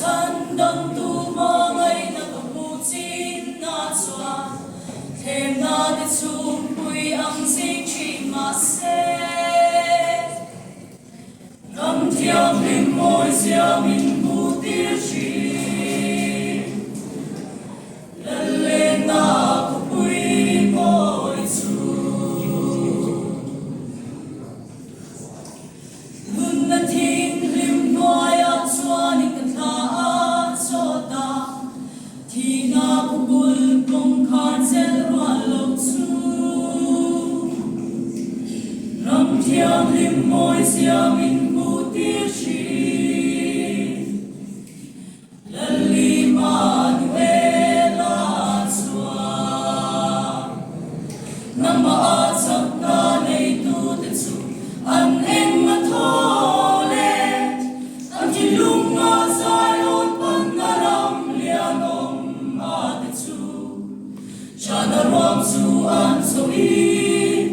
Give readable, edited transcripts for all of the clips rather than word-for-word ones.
thân đông tu mơ ngay na có mu chín na xoa thêm na để chung quy âm sinh chỉ mà sẽ ngắm theo mình môi gieo mình mu tiêu chỉ lần lên na có quy môi luôn na thiên lim nói ắt xóa những cơn thả cho ta thì na có buồn cùng khan sẽ loạn lộc su nắm theo lim môi gieo mình mu tiêu chỉ lần lima nuê la xóa nắm mà chắc ta này tu tên su anh em mà thôi anh chỉ lung ngã dài ôn bằng ngã lòng liền ôm mà tên su cha na rom su anh so y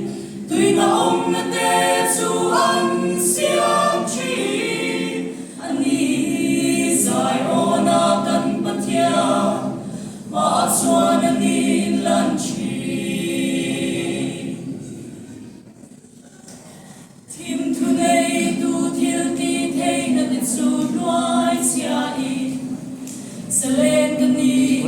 tuy na ông na te su anh xiang chi anh đi dài ô na cần bắt theo mà xóa na đi lan chi tim thu này tu thiêu ti thấy na tên su loài xia y sẽ lên cái ni